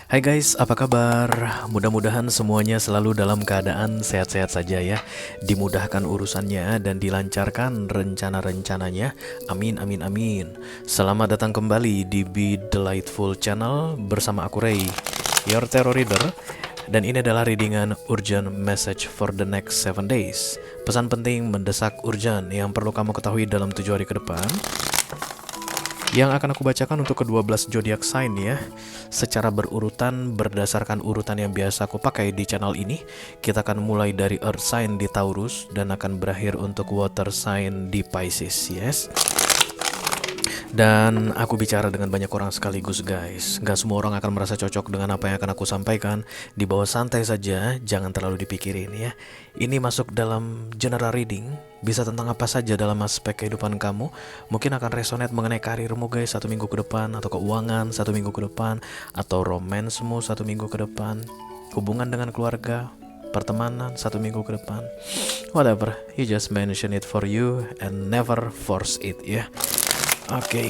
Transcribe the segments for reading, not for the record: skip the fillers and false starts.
Hai guys, apa kabar? Mudah-mudahan semuanya selalu dalam keadaan sehat-sehat saja ya. Dimudahkan urusannya dan dilancarkan rencana-rencananya. Amin, amin, amin. Selamat datang kembali di Be Delightful Channel bersama aku Ray, your tarot reader. Dan ini adalah readingan urgent message for the next 7 days. Pesan penting mendesak urgent yang perlu kamu ketahui dalam 7 hari ke depan, yang akan aku bacakan untuk ke-12 zodiak sign ya, secara berurutan berdasarkan urutan yang biasa aku pakai di channel ini. Kita akan mulai dari earth sign di Taurus dan akan berakhir untuk water sign di Pisces, yes. Dan aku bicara dengan banyak orang sekaligus guys. Gak semua orang akan merasa cocok dengan apa yang akan aku sampaikan. Dibawa santai saja, jangan terlalu dipikirin ya. Ini masuk dalam general reading, bisa tentang apa saja dalam aspek kehidupan kamu. Mungkin akan resonate mengenai karirmu guys 1 minggu ke depan, atau keuangan 1 minggu ke depan, atau romansmu 1 minggu ke depan, hubungan dengan keluarga, pertemanan 1 minggu ke depan. Whatever, you just mention it for you and never force it ya. Oke,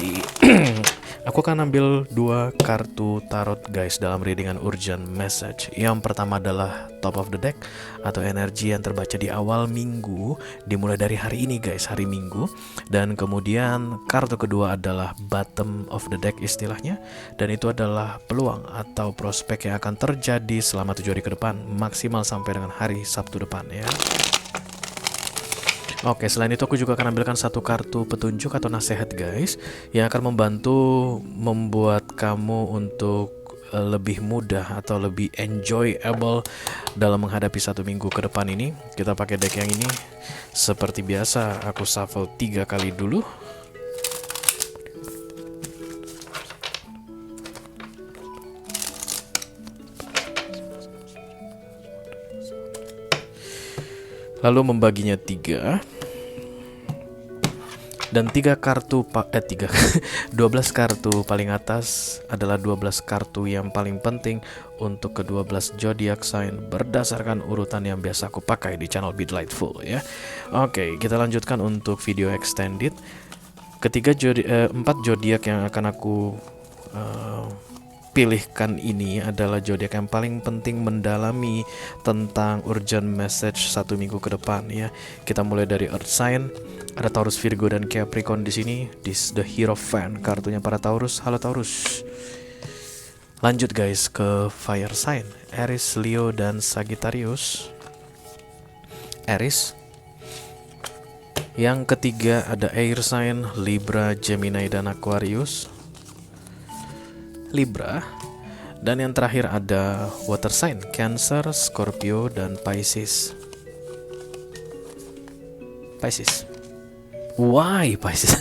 aku akan ambil 2 kartu tarot guys dalam readingan urgent message. Yang pertama adalah top of the deck atau energi yang terbaca di awal minggu, dimulai dari hari ini guys, hari Minggu. Dan kemudian kartu kedua adalah bottom of the deck istilahnya, dan itu adalah peluang atau prospek yang akan terjadi selama 7 hari ke depan, maksimal sampai dengan hari Sabtu depan ya. Oke, selain itu aku juga akan ambilkan 1 kartu petunjuk atau nasihat guys, yang akan membantu membuat kamu untuk lebih mudah atau lebih enjoyable dalam menghadapi 1 minggu ke depan ini. Kita pakai deck yang ini. Seperti biasa aku shuffle 3 kali dulu. Lalu membaginya 3. Dan 3 kartu 12 kartu paling atas adalah 12 kartu yang paling penting untuk ke-12 zodiak sign berdasarkan urutan yang biasa aku pakai di channel Be Delightful ya. Oke, kita lanjutkan untuk video extended. 4 zodiak yang akan aku pilihkan ini adalah zodiak yang paling penting mendalami tentang urgent message 1 minggu ke depan ya. Kita mulai dari earth sign. Ada Taurus, Virgo, dan Capricorn di sini. This the Hierophant, kartunya para Taurus. Halo Taurus. Lanjut guys ke fire sign, Aries, Leo, dan Sagittarius. Aries. Yang ketiga ada air sign, Libra, Gemini, dan Aquarius. Libra. Dan yang terakhir ada water sign, Cancer, Scorpio, dan Pisces. Pisces. Why Pisces?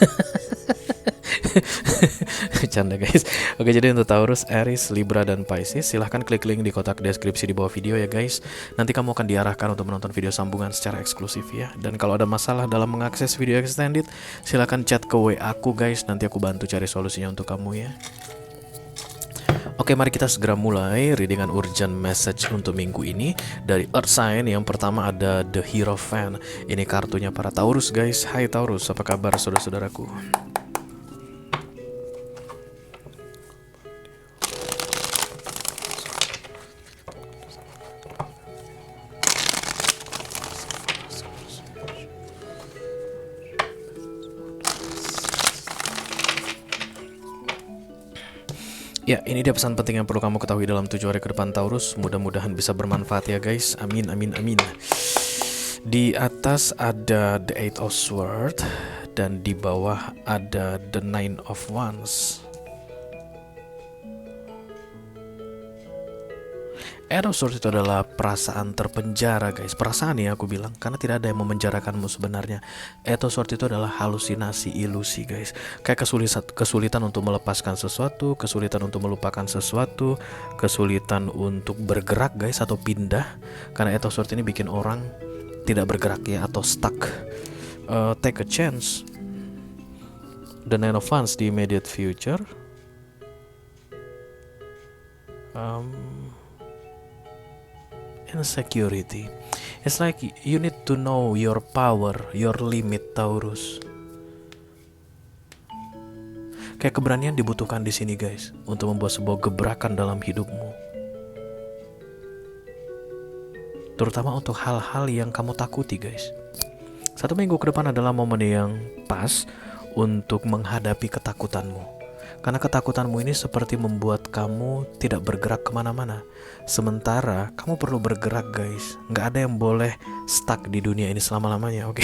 Canda guys. Oke, jadi untuk Taurus, Aries, Libra, dan Pisces, silahkan klik link di kotak deskripsi di bawah video ya guys. Nanti kamu akan diarahkan untuk menonton video sambungan secara eksklusif ya. Dan kalau ada masalah dalam mengakses video extended, silahkan chat ke WA aku guys. Nanti aku bantu cari solusinya untuk kamu ya. Oke, mari kita segera mulai readingan urgent message untuk minggu ini. Dari earth sign yang pertama ada the Hierophant. Ini kartunya para Taurus guys. Hai Taurus, apa kabar saudara-saudaraku? Ya, ini dia pesan penting yang perlu kamu ketahui dalam 7 hari ke depan Taurus. Mudah-mudahan bisa bermanfaat ya guys. Amin, amin, amin. Di atas ada the Eight of Swords, dan di bawah ada the Nine of Wands. Eight of Swords itu adalah perasaan terpenjara guys. Perasaan ya aku bilang, karena tidak ada yang memenjarakanmu sebenarnya. Eight of Swords itu adalah halusinasi, ilusi guys. Kayak kesulitan untuk melepaskan sesuatu, kesulitan untuk melupakan sesuatu, kesulitan untuk bergerak guys, atau pindah. Karena Eight of Swords ini bikin orang tidak bergerak ya, atau stuck. Take a chance. The Nine of Wands di immediate future. Insecurity. It's like you need to know your power, your limit, Taurus. Kayak keberanian dibutuhkan di sini, guys, untuk membuat sebuah gebrakan dalam hidupmu. Terutama untuk hal-hal yang kamu takuti, guys. 1 minggu ke depan adalah momen yang pas untuk menghadapi ketakutanmu. Karena ketakutanmu ini seperti membuat kamu tidak bergerak kemana-mana. Sementara kamu perlu bergerak, guys. Nggak ada yang boleh stuck di dunia ini selama-lamanya, oke?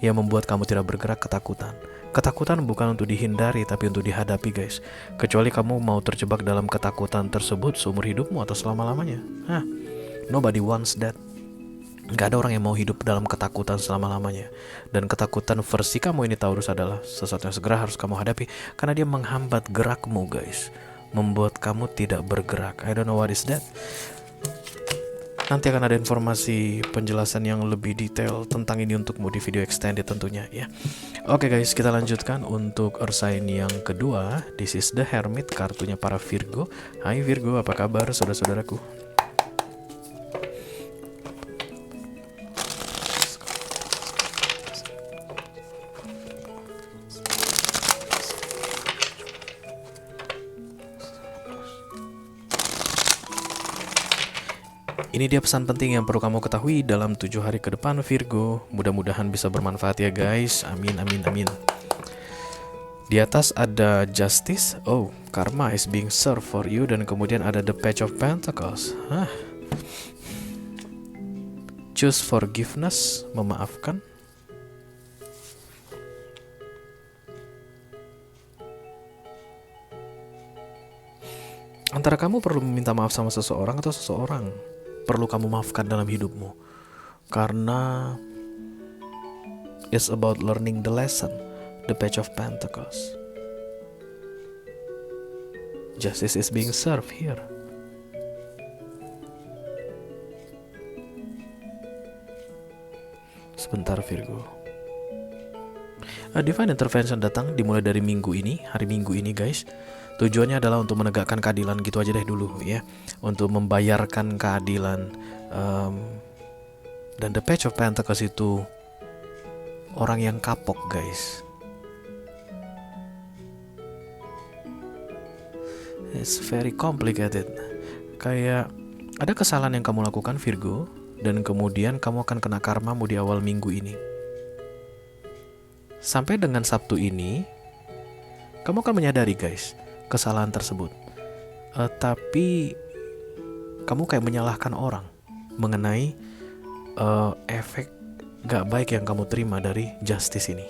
Yang membuat kamu tidak bergerak, ketakutan. Ketakutan bukan untuk dihindari, tapi untuk dihadapi, guys. Kecuali kamu mau terjebak dalam ketakutan tersebut seumur hidupmu atau selama-lamanya. Nobody wants that. Gak ada orang yang mau hidup dalam ketakutan selama-lamanya. Dan ketakutan versi kamu ini, Taurus, adalah sesuatu yang segera harus kamu hadapi. Karena dia menghambat gerakmu, guys. Membuat kamu tidak bergerak. I don't know what is that. Nanti akan ada informasi penjelasan yang lebih detail tentang ini untukmu di video extended tentunya ya. Oke guys, kita lanjutkan untuk Earth sign yang kedua. This is the Hermit, kartunya para Virgo. Hai Virgo, apa kabar saudara-saudaraku? Ini dia pesan penting yang perlu kamu ketahui dalam 7 hari ke depan, Virgo. Mudah-mudahan bisa bermanfaat ya guys. Amin, amin, amin. Di atas ada Justice. Oh, karma is being served for you. Dan kemudian ada the Page of Pentacles. Choose forgiveness, memaafkan. Antara kamu perlu meminta maaf sama seseorang atau seseorang perlu kamu maafkan dalam hidupmu. Karena it's about learning the lesson. The Page of Pentacles. Justice is being served here. Sebentar Virgo. Divine Intervention datang dimulai dari minggu ini, hari Minggu ini guys. Tujuannya adalah untuk menegakkan keadilan, gitu aja deh dulu ya. Untuk membayarkan keadilan. Dan the Page of Pentacles itu orang yang kapok guys. It's very complicated. Kayak ada kesalahan yang kamu lakukan Virgo, dan kemudian kamu akan kena karmamu di awal minggu ini. Sampai dengan Sabtu ini, kamu akan menyadari guys kesalahan tersebut. Tapi kamu kayak menyalahkan orang mengenai efek gak baik yang kamu terima dari justice ini.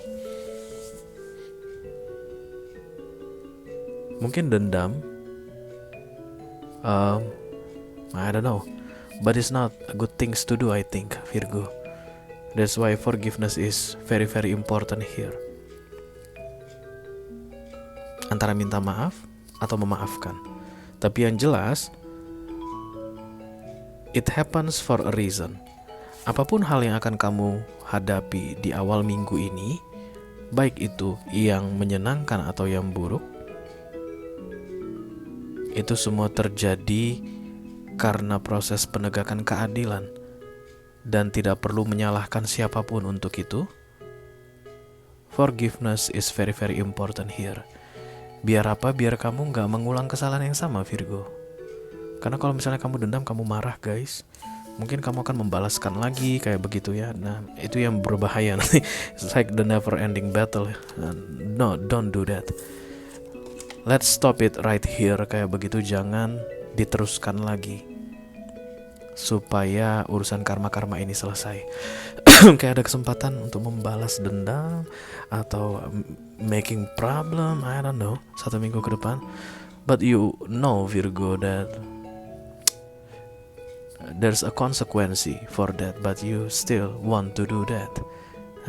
Mungkin dendam, I don't know, but it's not a good things to do I think Virgo. That's why forgiveness is very very important here. Antara minta maaf atau memaafkan. Tapi yang jelas, it happens for a reason. Apapun hal yang akan kamu hadapi di awal minggu ini, baik itu yang menyenangkan atau yang buruk, itu semua terjadi karena proses penegakan keadilan. Dan tidak perlu menyalahkan siapapun untuk itu. Forgiveness is very very important here. Biar apa? Biar kamu gak mengulang kesalahan yang sama Virgo. Karena kalau misalnya kamu dendam, kamu marah guys, mungkin kamu akan membalaskan lagi kayak begitu ya. Nah itu yang berbahaya nanti. It's like the never ending battle. No, don't do that. Let's stop it right here. Kayak begitu, jangan diteruskan lagi supaya urusan karma-karma ini selesai. Kayak ada kesempatan untuk membalas dendam atau making problem, I don't know, 1 minggu ke depan. But you know Virgo that there's a consequence for that, but you still want to do that.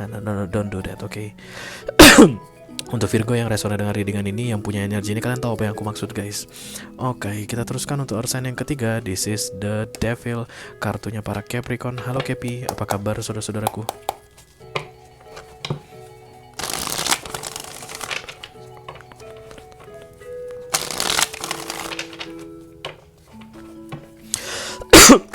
No, don't do that, okay? Untuk Virgo yang resonate dengan readingan ini, yang punya energi ini, kalian tahu apa yang aku maksud guys. Oke, kita teruskan untuk Earth sign yang ketiga. This is the Devil, kartunya para Capricorn. Halo Capi, apa kabar saudara-saudaraku? Oke,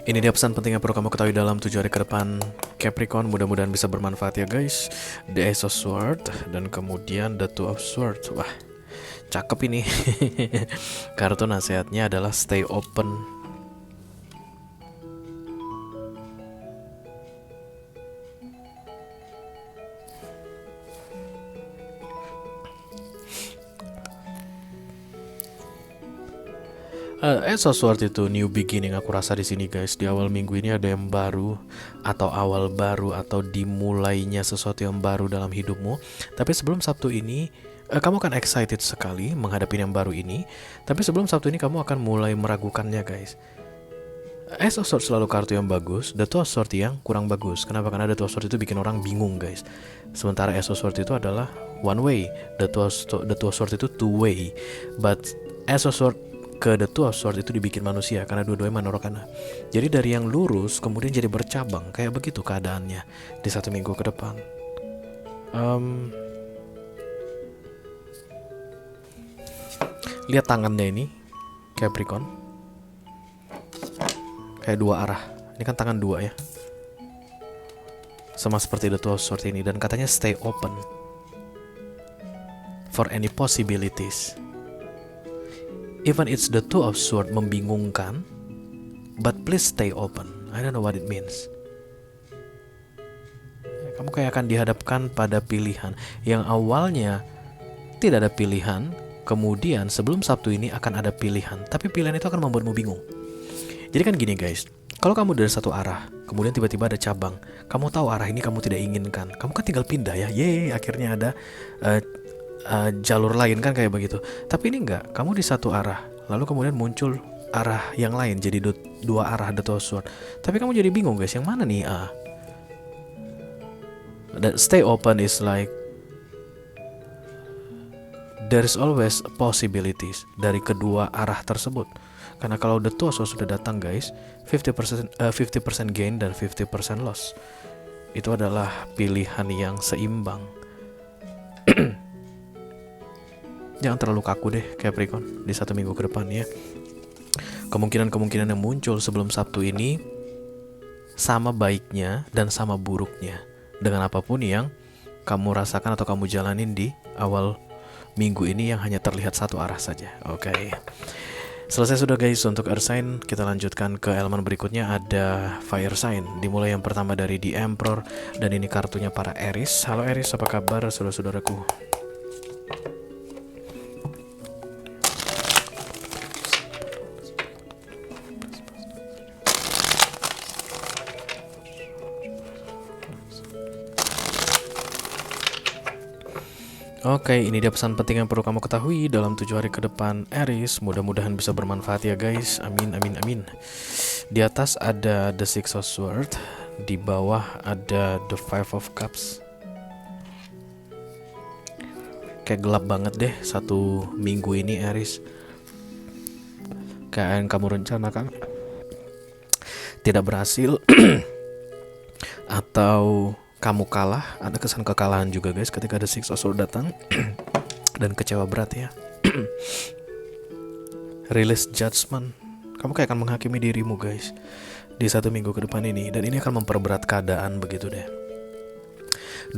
ini dia pesan penting yang perlu kamu ketahui dalam 7 hari ke depan Capricorn. Mudah-mudahan bisa bermanfaat ya guys. The Ace of Swords dan kemudian The Two of Swords. Wah, cakep ini. Kartu nasihatnya adalah stay open. Ace of Swords itu new beginning aku rasa di sini guys. Di awal minggu ini ada yang baru atau awal baru atau dimulainya sesuatu yang baru dalam hidupmu. Tapi sebelum Sabtu ini kamu akan excited sekali menghadapi yang baru ini. Tapi sebelum Sabtu ini kamu akan mulai meragukannya guys. Ace of Swords selalu kartu yang bagus, The Two of Swords yang kurang bagus. Kenapa? Karena The Two of Swords itu bikin orang bingung guys. Sementara Ace of Swords itu adalah one way, The Two of Swords itu two way. But Ace of Swords ke The Two of Swords itu dibikin manusia karena dua-duanya Manorokana. Jadi dari yang lurus kemudian jadi bercabang, kayak begitu keadaannya di 1 minggu ke depan. Lihat tangannya ini, Capricorn, kayak 2 arah. Ini kan tangan 2 ya, sama seperti The Two of Swords ini. Dan katanya stay open for any possibilities. Even it's The Two of Swords membingungkan, but please stay open. I don't know what it means. Kamu kayak akan dihadapkan pada pilihan yang awalnya tidak ada pilihan, kemudian sebelum Sabtu ini akan ada pilihan, tapi pilihan itu akan membuatmu bingung. Jadi kan gini guys, kalau kamu dari satu arah, kemudian tiba-tiba ada cabang, kamu tahu arah ini kamu tidak inginkan, kamu kan tinggal pindah ya, yeay, akhirnya ada jalur lain kan kayak begitu. Tapi ini enggak, kamu di satu arah, lalu kemudian muncul arah yang lain, jadi 2 arah The Two of Swords. Tapi kamu jadi bingung guys, yang mana nih? That stay open is like there is always possibilities dari kedua arah tersebut. Karena kalau The Two of Swords sudah datang guys, 50% gain dan 50% loss. Itu adalah pilihan yang seimbang. Jangan terlalu kaku deh Capricorn di 1 minggu ke depan ya. Kemungkinan-kemungkinan yang muncul sebelum Sabtu ini sama baiknya dan sama buruknya dengan apapun yang kamu rasakan atau kamu jalanin di awal minggu ini yang hanya terlihat satu arah saja. Oke. Selesai sudah guys untuk Earth Sign. Kita lanjutkan ke elemen berikutnya, ada Fire Sign. Dimulai yang pertama dari The Emperor, dan ini kartunya para Aries. Halo Aries, apa kabar saudara-saudaraku? Oke, ini dia pesan penting yang perlu kamu ketahui dalam 7 hari ke depan Aries. Mudah-mudahan bisa bermanfaat ya guys. Amin, amin, amin. Di atas ada The Six of Swords, di bawah ada The Five of Cups. Kayak gelap banget deh 1 minggu ini Aries. Kayak yang kamu rencanakan tidak berhasil atau kamu kalah, ada kesan kekalahan juga guys ketika ada Six of Swords datang dan kecewa berat ya. Release judgment, kamu kayak akan menghakimi dirimu guys di 1 minggu ke depan ini, dan ini akan memperberat keadaan begitu deh.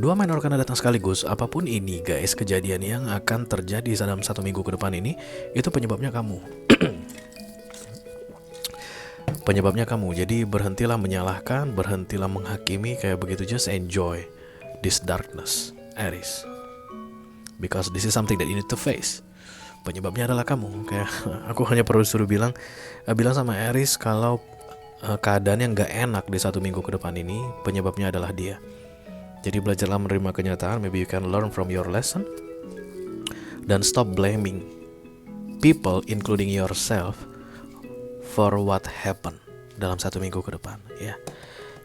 2 minor karena datang sekaligus, apapun ini guys kejadian yang akan terjadi dalam 1 minggu ke depan ini, itu penyebabnya kamu. Penyebabnya kamu. Jadi berhentilah menyalahkan, berhentilah menghakimi kayak begitu. Just enjoy this darkness, Aries, because this is something that you need to face. Penyebabnya adalah kamu. Kayak aku hanya perlu suruh bilang sama Aries kalau keadaan yang gak enak di 1 minggu ke depan ini, penyebabnya adalah dia. Jadi belajarlah menerima kenyataan. Maybe you can learn from your lesson, dan stop blaming people including yourself for what happened dalam 1 minggu ke depan ya.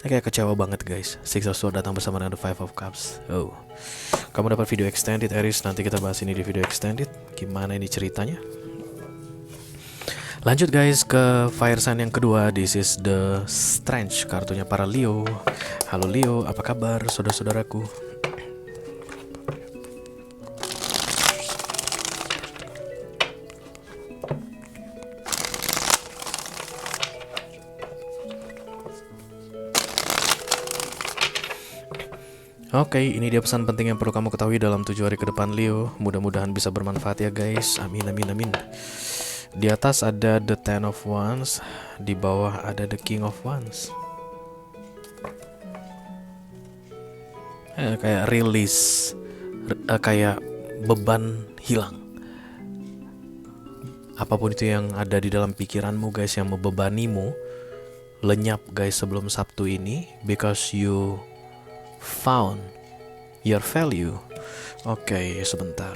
Ini kayak kecewa banget guys. Six of Swords datang bersama dengan The Five of Cups. Oh, kamu dapat video extended Aries. Nanti kita bahas ini di video extended, gimana ini ceritanya. Lanjut guys ke fire sign yang kedua. This is the Strange, kartunya para Leo. Halo Leo, apa kabar saudara-saudaraku? Oke, ini dia pesan penting yang perlu kamu ketahui dalam 7 hari ke depan Leo. Mudah-mudahan bisa bermanfaat ya guys. Amin amin amin. Di atas ada the Ten of Wands, di bawah ada the King of Wands. Kayak release, kayak beban hilang. Apapun itu yang ada di dalam pikiranmu guys, yang membebanimu, lenyap guys sebelum Sabtu ini, because you found your value. Oke, sebentar.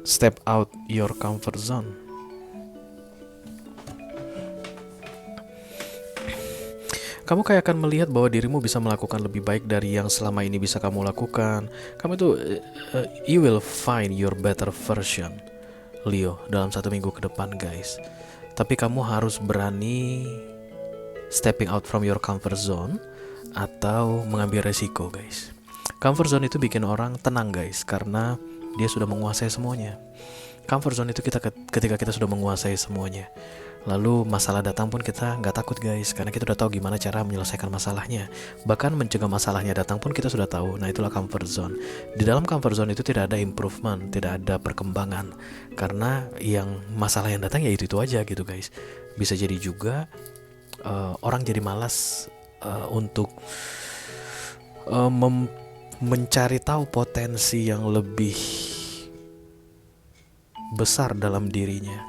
Step out your comfort zone. Kamu kayak akan melihat bahwa dirimu bisa melakukan lebih baik dari yang selama ini bisa kamu lakukan. Kamu itu you will find your better version, Leo, dalam 1 minggu ke depan guys. Tapi kamu harus berani stepping out from your comfort zone atau mengambil resiko guys. Comfort zone itu bikin orang tenang guys, karena dia sudah menguasai semuanya. Comfort zone itu ketika kita sudah menguasai semuanya, lalu masalah datang pun kita nggak takut guys, karena kita udah tahu gimana cara menyelesaikan masalahnya. Bahkan mencegah masalahnya datang pun kita sudah tahu. Nah, itulah comfort zone. Di dalam comfort zone itu tidak ada improvement, tidak ada perkembangan, karena yang masalah yang datang ya itu aja gitu guys. Bisa jadi juga orang jadi malas untuk mencari tahu potensi yang lebih besar dalam dirinya.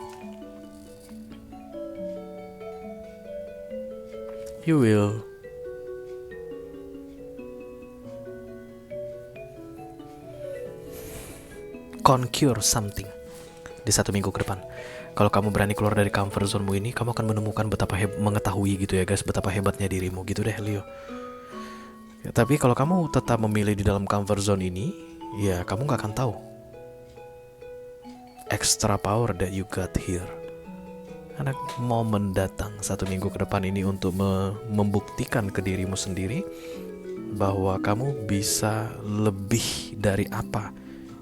You will conquer something di 1 minggu ke depan. Kalau kamu berani keluar dari comfort zone-mu ini, kamu akan menemukan mengetahui gitu ya guys, betapa hebatnya dirimu gitu deh Leo. Ya, tapi kalau kamu tetap memilih di dalam comfort zone ini, ya kamu gak akan tahu extra power that you got here. Karena momen datang 1 minggu ke depan ini untuk membuktikan ke dirimu sendiri bahwa kamu bisa lebih dari apa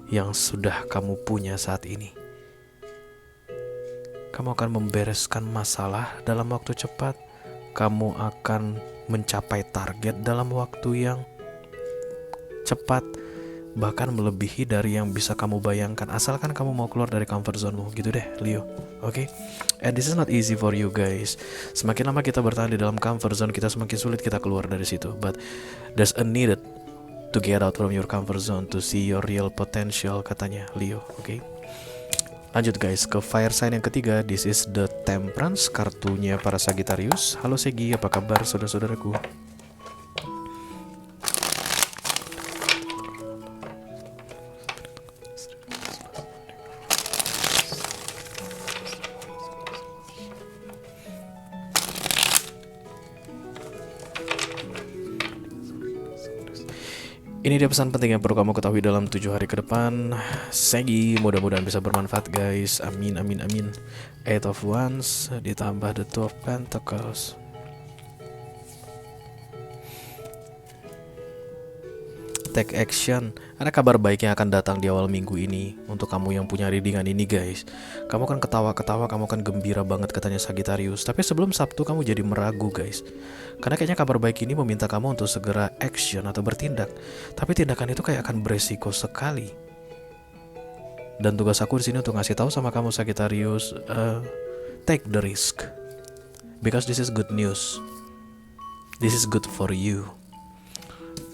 yang sudah kamu punya saat ini. Kamu akan membereskan masalah dalam waktu cepat. Kamu akan mencapai target dalam waktu yang cepat, bahkan melebihi dari yang bisa kamu bayangkan, asalkan kamu mau keluar dari comfort zone-mu gitu deh Leo. Oke? And this is not easy for you guys. Semakin lama kita bertahan di dalam comfort zone kita, semakin sulit kita keluar dari situ. But there's a need to get out from your comfort zone to see your real potential, katanya Leo. Oke? Lanjut guys ke fire sign yang ketiga. This is the Temperance, kartunya para Sagittarius. Halo Segi, apa kabar saudara-saudaraku? Ini dia pesan penting yang perlu kamu ketahui dalam 7 hari ke depan. Segi, mudah-mudahan bisa bermanfaat guys. Amin amin amin. 8 of Wands ditambah the 2 of Pentacles. Take action. Ada kabar baik yang akan datang di awal minggu ini untuk kamu yang punya readingan ini guys. Kamu kan ketawa-ketawa, kamu kan gembira banget katanya Sagittarius. Tapi sebelum Sabtu kamu jadi meragu guys. Karena kayaknya kabar baik ini meminta kamu untuk segera action atau bertindak. Tapi tindakan itu kayak akan beresiko sekali. Dan tugas aku di sini untuk ngasih tahu sama kamu Sagittarius, take the risk. Because this is good news. This is good for you.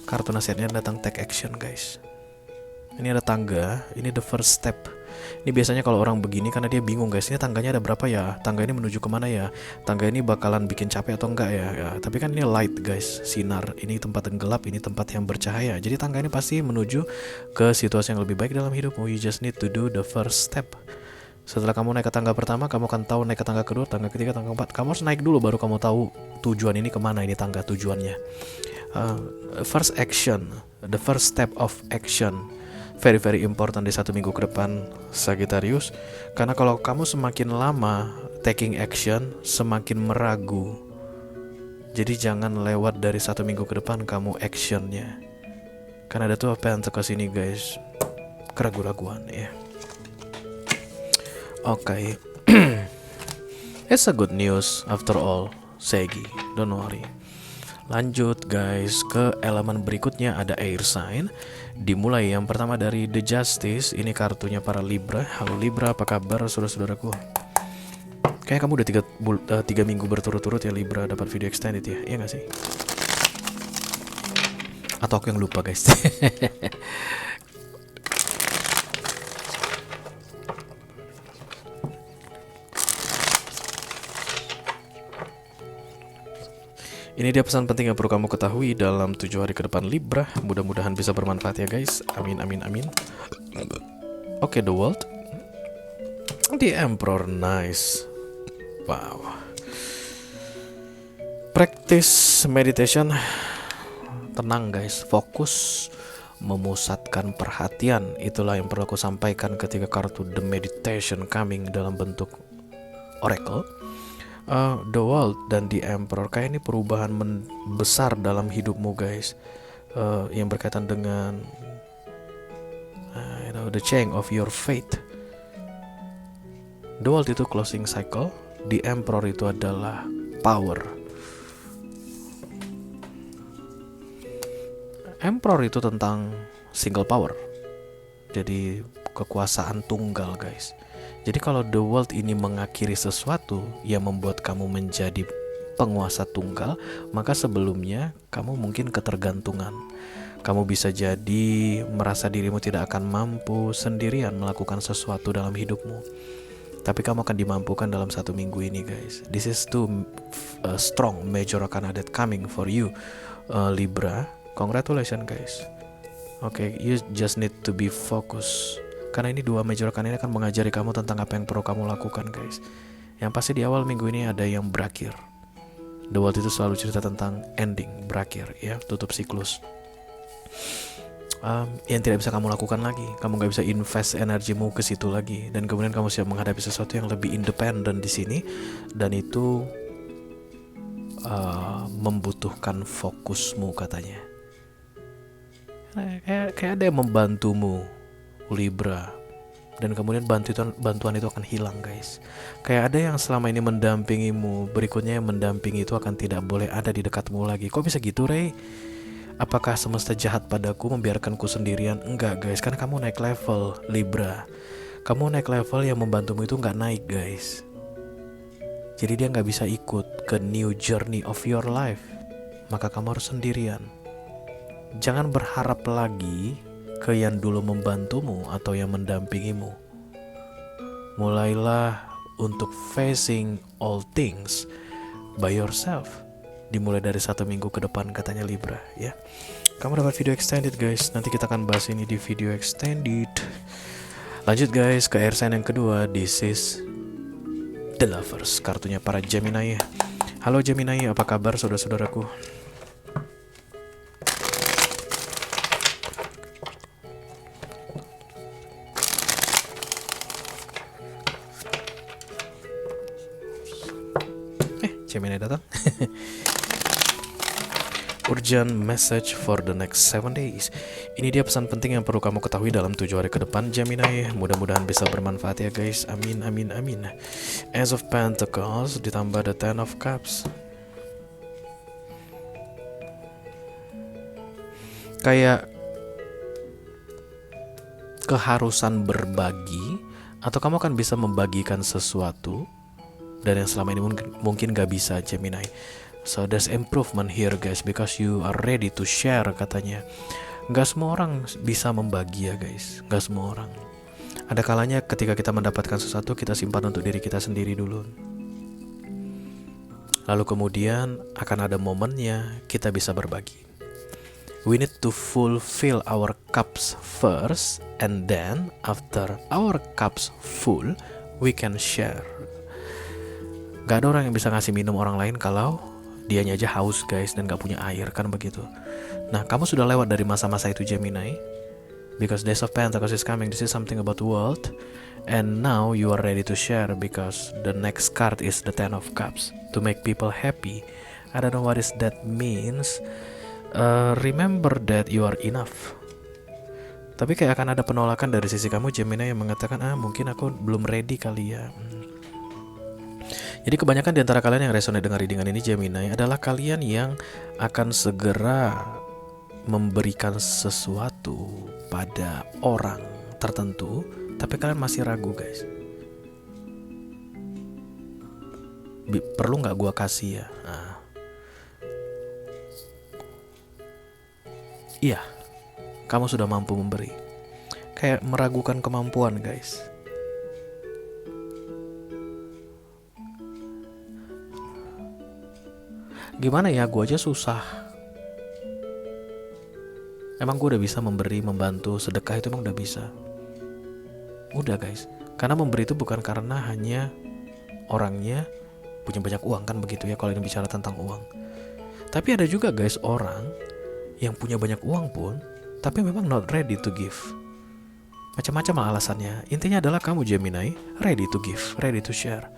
Kartu nasihatnya datang take action guys. Ini ada tangga, ini the first step. Ini biasanya kalau orang begini karena dia bingung guys, ini tangganya ada berapa ya? Tangga ini menuju kemana ya? Tangga ini bakalan bikin capek atau enggak ya? Tapi kan ini light guys, sinar. Ini tempat yang gelap, ini tempat yang bercahaya. Jadi tangga ini pasti menuju ke situasi yang lebih baik dalam hidupmu. You just need to do the first step. Setelah kamu naik ke tangga pertama, kamu akan tahu naik ke tangga kedua, tangga ketiga, tangga keempat. Kamu harus naik dulu baru kamu tahu tujuan ini kemana, ini tangga tujuannya. First action, the first step of action. very important di 1 minggu ke depan Sagittarius. Karena kalau kamu semakin lama taking action, semakin meragu. Jadi jangan lewat dari 1 minggu ke depan kamu actionnya. Karena ada tuh Pentacles ini guys, keraguan-raguan ya. Oke. It's a good news after all, Sagi, don't worry. Lanjut guys ke elemen berikutnya, ada air sign. Dimulai yang pertama dari The Justice. Ini kartunya para Libra. Halo Libra, apa kabar saudara-saudaraku? Kayaknya kamu udah 3 minggu berturut-turut ya Libra dapat video extended ya, iya gak sih? Atau aku yang lupa guys. Ini dia pesan penting yang perlu kamu ketahui dalam 7 hari ke depan Libra. Mudah-mudahan bisa bermanfaat ya guys. Amin amin amin. Oke, The World. The Emperor, nice. Wow. Practice meditation. Tenang guys, fokus, memusatkan perhatian. Itulah yang perlu aku sampaikan ketika kartu The Meditation coming dalam bentuk oracle. The World dan The Emperor, kayak ini perubahan besar dalam hidupmu guys, yang berkaitan dengan the change of your fate. The World itu closing cycle, The Emperor itu adalah power. Emperor itu tentang single power, jadi kekuasaan tunggal guys. Jadi kalau The World ini mengakhiri sesuatu yang membuat kamu menjadi penguasa tunggal, maka sebelumnya kamu mungkin ketergantungan. Kamu bisa jadi merasa dirimu tidak akan mampu sendirian melakukan sesuatu dalam hidupmu. Tapi kamu akan dimampukan dalam 1 minggu ini guys. This is too strong major arcana that coming for you Libra. Congratulations guys. Okay, you just need to be focused. Karena ini 2 major arcana ini akan mengajari kamu tentang apa yang perlu kamu lakukan guys. Yang pasti di awal minggu ini ada yang berakhir. The World itu selalu cerita tentang ending, berakhir ya, tutup siklus. Yang tidak bisa kamu lakukan lagi. Kamu gak bisa invest energimu ke situ lagi. Dan kemudian kamu siap menghadapi sesuatu yang lebih independen di sini. Dan itu membutuhkan fokusmu katanya. Kayak ada yang membantumu Libra, dan kemudian bantuan itu akan hilang guys. Kayak ada yang selama ini mendampingimu, berikutnya yang mendampingi itu akan tidak boleh ada di dekatmu lagi. Kok bisa gitu Rey? Apakah semesta jahat padaku membiarkanku sendirian? Enggak guys, kan kamu naik level Libra. Kamu naik level, yang membantumu itu gak naik guys. Jadi dia gak bisa ikut ke new journey of your life. Maka kamu harus sendirian. Jangan berharap lagi ke yang dulu membantumu atau yang mendampingimu. Mulailah untuk facing all things by yourself. Dimulai dari 1 minggu ke depan katanya Libra ya. Kamu dapat video extended guys. Nanti kita akan bahas ini di video extended. Lanjut guys ke air sign yang kedua. This is The Lovers, kartunya para Gemini. Halo Gemini, apa kabar saudara-saudaraku? Gemini datang. Urgent message for the next 7 days. Ini dia pesan penting yang perlu kamu ketahui dalam 7 hari ke depan Gemini. Mudah-mudahan bisa bermanfaat ya guys. Amin amin amin. Ace of Pentacles ditambah the Ten of Cups. Kayak keharusan berbagi, atau kamu akan bisa membagikan sesuatu dan yang selama ini mungkin gak bisa Gemini. So there's improvement here guys, because you are ready to share katanya. Gak semua orang bisa membagi ya guys. Gak semua orang. Ada kalanya ketika kita mendapatkan sesuatu, kita simpan untuk diri kita sendiri dulu. Lalu kemudian akan ada momennya kita bisa berbagi. We need to fulfill our cups first, and then after our cups full, we can share. Gak ada orang yang bisa ngasih minum orang lain kalau dianya aja haus guys dan gak punya air, kan begitu. Nah, kamu sudah lewat dari masa-masa itu Gemini. because Days of Pentacles is coming. This is something about the world, and now you are ready to share because the next card is the Ten of Cups, to make people happy. I don't know what is that means. Remember that you are enough. Tapi kayak akan ada penolakan dari sisi kamu Gemini yang mengatakan mungkin aku belum ready kali ya. Jadi kebanyakan di antara kalian yang resonate dengan readingan ini Gemini adalah kalian yang akan segera memberikan sesuatu pada orang tertentu, tapi kalian masih ragu guys. Perlu nggak gua kasih ya? Iya, kamu sudah mampu memberi. Kayak meragukan kemampuan guys. Gimana ya, gue aja susah. Emang gue udah bisa memberi, membantu, sedekah itu emang udah bisa. Udah guys. Karena memberi itu bukan karena hanya orangnya punya banyak uang, kan begitu ya kalau ini bicara tentang uang. Tapi ada juga guys orang yang punya banyak uang pun tapi memang not ready to give. Macam-macam alasannya. Intinya adalah kamu Gemini ready to give, ready to share.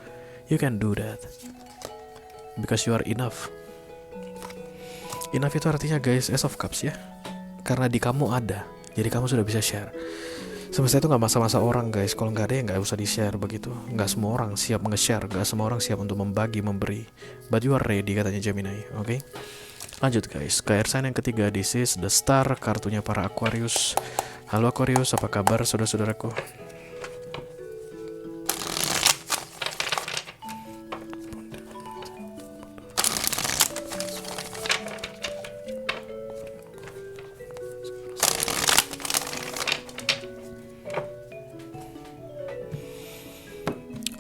You can do that because you are enough. Enough itu artinya guys Ace of Cups ya. Karena di kamu ada, jadi kamu sudah bisa share. Semesta itu gak masa-masa orang guys. Kalau gak ada ya gak usah di-share begitu. Gak semua orang siap nge-share, gak semua orang siap untuk membagi, memberi. But you are ready katanya Gemini. Oke? Lanjut guys, ke air sign yang ketiga. This is the Star, kartunya para Aquarius. Halo Aquarius, apa kabar saudara-saudaraku?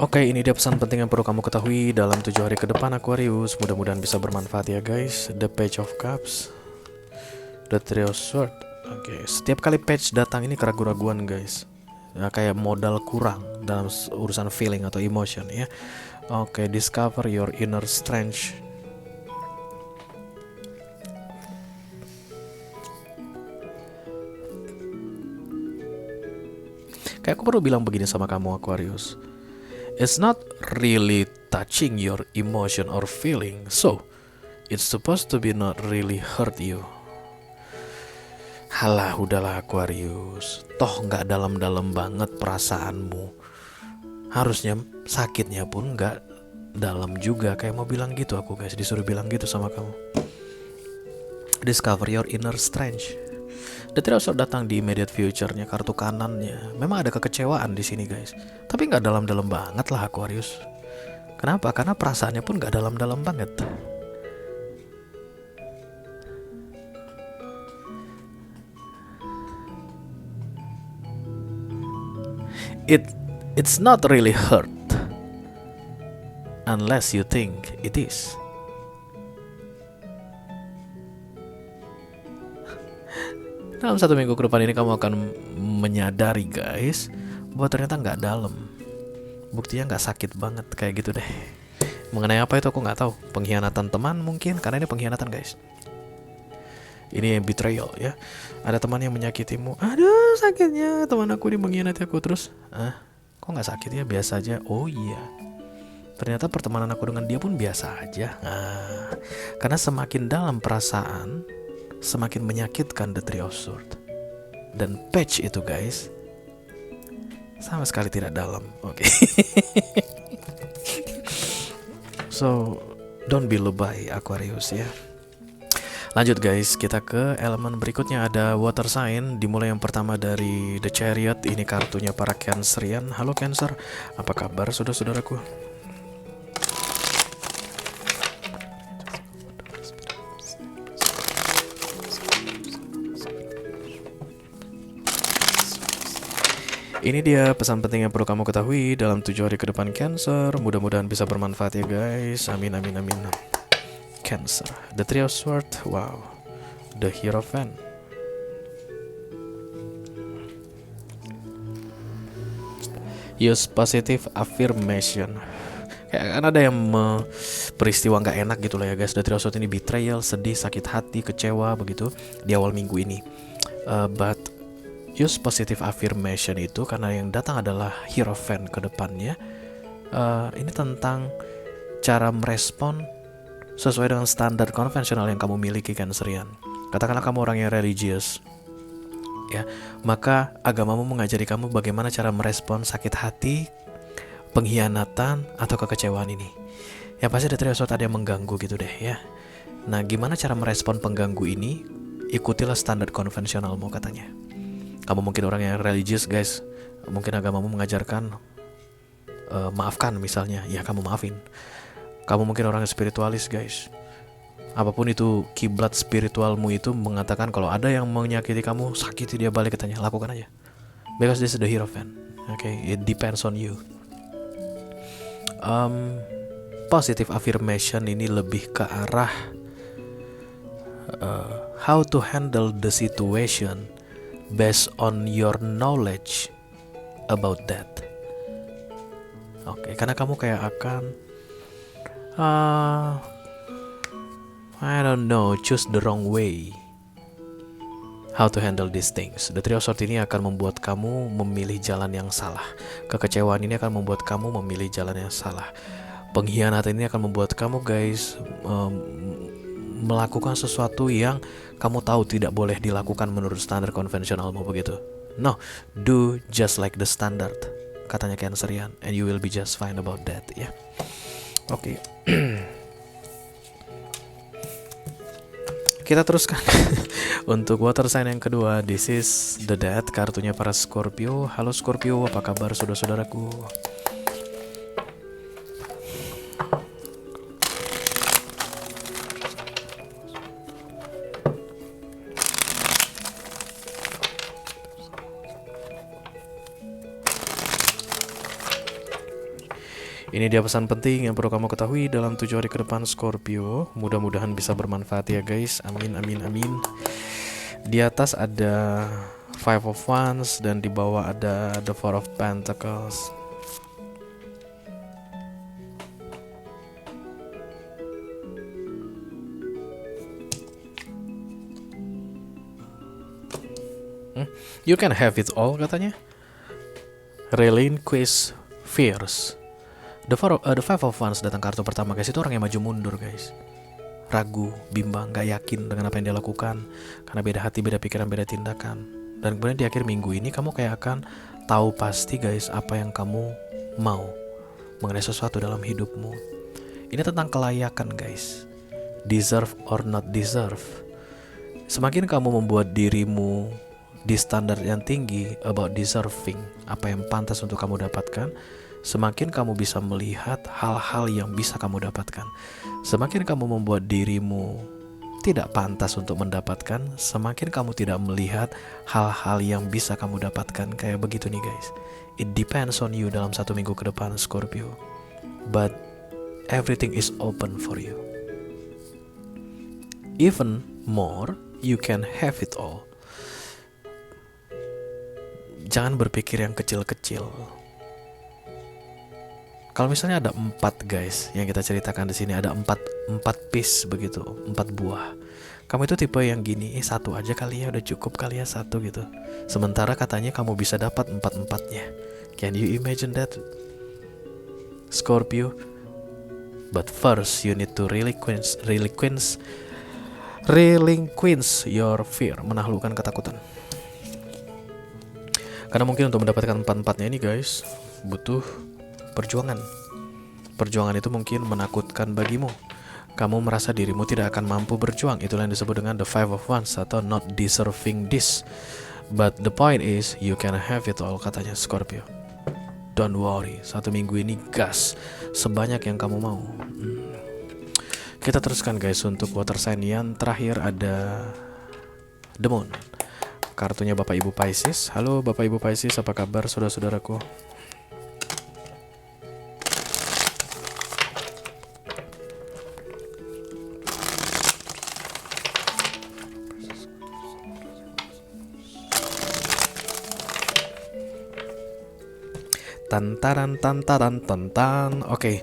Oke, ini dia pesan penting yang perlu kamu ketahui dalam 7 hari ke depan Aquarius. Mudah-mudahan bisa bermanfaat ya guys. The Page of Cups, The Three of Swords. Oke, setiap kali page datang ini keraguan-raguan guys. Ya, kayak modal kurang dalam urusan feeling atau emotion ya. Oke, discover your inner strength. Kayak aku perlu bilang begini sama kamu Aquarius. It's not really touching your emotion or feeling, so it's supposed to be not really hurt you. Halah, udahlah Aquarius. Toh nggak dalam-dalam banget perasaanmu. Harusnya sakitnya pun nggak dalam juga. Kayak mau bilang gitu aku guys, disuruh bilang gitu sama kamu. Discover your inner strength. The Three of Swords datang di immediate future-nya, kartu kanannya. Memang ada kekecewaan di sini guys, tapi nggak dalam-dalam banget lah Aquarius. Kenapa? Karena perasaannya pun nggak dalam-dalam banget. It's not really hurt unless you think it is. Dalam 1 minggu ke depan ini kamu akan menyadari guys bahwa ternyata nggak dalam. Buktinya nggak sakit banget kayak gitu deh. Mengenai apa itu aku nggak tahu. Pengkhianatan teman mungkin, karena ini pengkhianatan guys. Ini betrayal ya. Ada teman yang menyakitimu. Aduh sakitnya, teman aku ini mengkhianati aku terus. Kok nggak sakit ya, biasa aja. Oh iya. Ternyata pertemanan aku dengan dia pun biasa aja. Karena semakin dalam perasaan, semakin menyakitkan The Three of Swords. Dan page itu guys sama sekali tidak dalam. Oke. So don't be lebay Aquarius ya. Lanjut guys, kita ke elemen berikutnya. Ada water sign. Dimulai yang pertama dari The Chariot. Ini kartunya para Cancerian. Halo Cancer, apa kabar saudara-saudaraku? Ini dia pesan penting yang perlu kamu ketahui dalam 7 hari ke depan Cancer. Mudah-mudahan bisa bermanfaat ya guys. Amin amin amin. Cancer, The Three of Swords. Wow, The Hierophant. Use positive affirmation. Kayak kan ada yang peristiwa nggak enak gitu lah ya guys. The Three of Swords ini betrayal, sedih, sakit hati, kecewa begitu di awal minggu ini. But use positive affirmation itu karena yang datang adalah Hierophant ke depannya. Ini tentang cara merespon sesuai dengan standar konvensional yang kamu miliki, Cancerian. Katakanlah kamu orang yang religius, ya, maka agamamu mengajari kamu bagaimana cara merespon sakit hati, pengkhianatan, atau kekecewaan ini. Ya pasti ada ada yang mengganggu gitu deh ya. Nah, gimana cara merespon pengganggu ini? Ikutilah standar konvensionalmu katanya. Kamu mungkin orang yang religius, guys. Mungkin agamamu mengajarkan maafkan misalnya, ya kamu maafin. Kamu mungkin orang yang spiritualis, guys. Apapun itu kiblat spiritualmu itu mengatakan kalau ada yang menyakiti kamu, sakiti dia balik katanya, lakukan aja. Because this is the Hierophant. Okay, it depends on you. Positive affirmation ini lebih ke arah how to handle the situation based on your knowledge about that. Oke, karena kamu kayak akan I don't know, choose the wrong way how to handle these things. The Three of Swords ini akan membuat kamu memilih jalan yang salah. Kekecewaan ini akan membuat kamu memilih jalan yang salah. Pengkhianatan ini akan membuat kamu, guys, melakukan sesuatu yang kamu tahu tidak boleh dilakukan menurut standar konvensionalmu begitu. No, do just like the standard, katanya Cancerian, and you will be just fine about that, ya. Oke. Kita teruskan untuk water sign yang kedua. This is the Death, kartunya para Scorpio. Halo Scorpio, apa kabar saudara-saudaraku? Ini dia pesan penting yang perlu kamu ketahui dalam 7 hari ke depan Scorpio. Mudah-mudahan bisa bermanfaat ya guys. Amin, amin, amin. Di atas ada Five of Wands dan di bawah ada the Four of Pentacles. You can have it all katanya. Relinquish fears. The Five of Wands datang kartu pertama guys, itu orang yang maju mundur guys, ragu, bimbang, gak yakin dengan apa yang dia lakukan karena beda hati, beda pikiran, beda tindakan. Dan kemudian di akhir minggu ini kamu kayak akan tahu pasti guys apa yang kamu mau mengenai sesuatu dalam hidupmu. Ini tentang kelayakan guys, deserve or not deserve. Semakin kamu membuat dirimu di standar yang tinggi about deserving, apa yang pantas untuk kamu dapatkan, semakin kamu bisa melihat hal-hal yang bisa kamu dapatkan. Semakin kamu membuat dirimu tidak pantas untuk mendapatkan, semakin kamu tidak melihat hal-hal yang bisa kamu dapatkan. Kayak begitu nih guys. It depends on you dalam 1 minggu ke depan Scorpio. But everything is open for you. Even more, you can have it all. Jangan berpikir yang kecil-kecil. Kalau misalnya ada 4 guys yang kita ceritakan di sini, ada 4 piece begitu, 4 buah. Kamu itu tipe yang gini, 1 aja kali ya, udah cukup kali ya 1 gitu. Sementara katanya kamu bisa dapat 4-4-nya. Can you imagine that, Scorpio? But first you need to relinquish your fear, menaklukkan ketakutan. Karena mungkin untuk mendapatkan 4-4-nya ini guys, butuh perjuangan. Perjuangan itu mungkin menakutkan bagimu. Kamu merasa dirimu tidak akan mampu berjuang. Itulah yang disebut dengan the Five of Wands atau not deserving this. But the point is you can have it all, katanya Scorpio. Don't worry, 1 minggu ini gas sebanyak yang kamu mau. Kita teruskan guys untuk water sign yang terakhir ada The Moon. Kartunya Bapak Ibu Pisces. Halo Bapak Ibu Pisces, apa kabar saudara-saudaraku? Tantaran. Oke.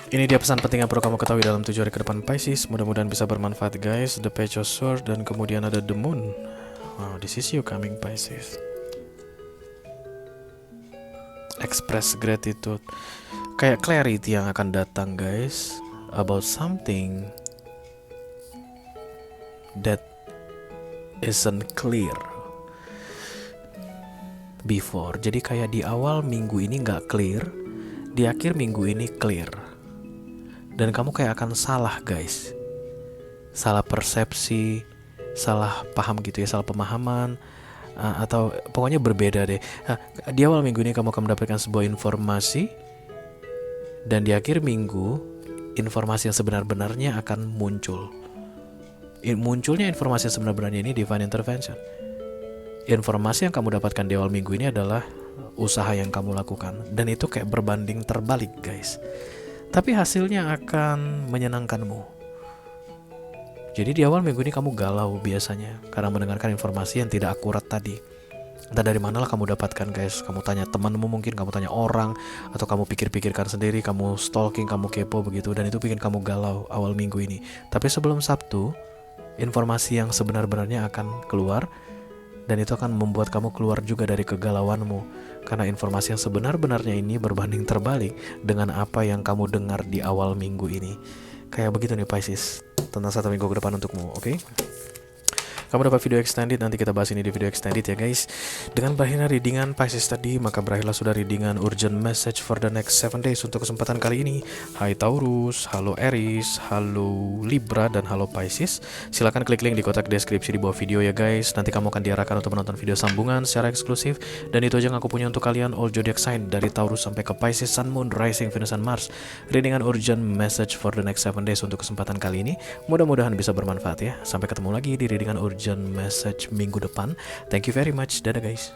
Ini dia pesan penting yang perlu kamu ketahui dalam 7 hari ke depan Pisces. Mudah-mudahan bisa bermanfaat guys. The Page of Swords dan kemudian ada The Moon. Oh, this is you coming Pisces. Express gratitude. Kayak clarity yang akan datang guys, about something that isn't clear before. Jadi kayak di awal minggu ini gak clear, di akhir minggu ini clear. Dan kamu kayak akan salah guys, salah persepsi, salah paham gitu ya, salah pemahaman, atau pokoknya berbeda deh. Di awal minggu ini kamu akan mendapatkan sebuah informasi, dan di akhir minggu informasi yang sebenar-benarnya akan muncul. Munculnya informasi yang sebenar-benarnya ini divine intervention. Informasi yang kamu dapatkan di awal minggu ini adalah usaha yang kamu lakukan, dan itu kayak berbanding terbalik guys. Tapi hasilnya akan menyenangkanmu. Jadi di awal minggu ini kamu galau biasanya karena mendengarkan informasi yang tidak akurat tadi. Entah dari manalah kamu dapatkan guys. Kamu tanya temanmu mungkin, kamu tanya orang, atau kamu pikir-pikirkan sendiri, kamu stalking, kamu kepo begitu. Dan itu bikin kamu galau awal minggu ini. Tapi sebelum Sabtu, informasi yang sebenar-benarnya akan keluar. Dan itu akan membuat kamu keluar juga dari kegalauanmu. Karena informasi yang sebenar-benarnya ini berbanding terbalik dengan apa yang kamu dengar di awal minggu ini. Kayak begitu nih Pisces, tentang 1 minggu ke depan untukmu, oke? Kamu dapat video extended, nanti kita bahas ini di video extended ya guys. Dengan berakhirnya readingan Pisces tadi, maka berakhirlah sudah readingan urgent message for the next 7 days untuk kesempatan kali ini. Hai Taurus, halo Aries, halo Libra, dan halo Pisces. Silahkan klik link di kotak deskripsi di bawah video ya guys. Nanti kamu akan diarahkan untuk menonton video sambungan secara eksklusif. Dan itu aja yang aku punya untuk kalian, all zodiac sign dari Taurus sampai ke Pisces, Sun, Moon, Rising, Venus, dan Mars. Readingan urgent message for the next 7 days untuk kesempatan kali ini. Mudah-mudahan bisa bermanfaat ya. Sampai ketemu lagi di readingan urgent message minggu depan. Thank you very much. Dadah guys.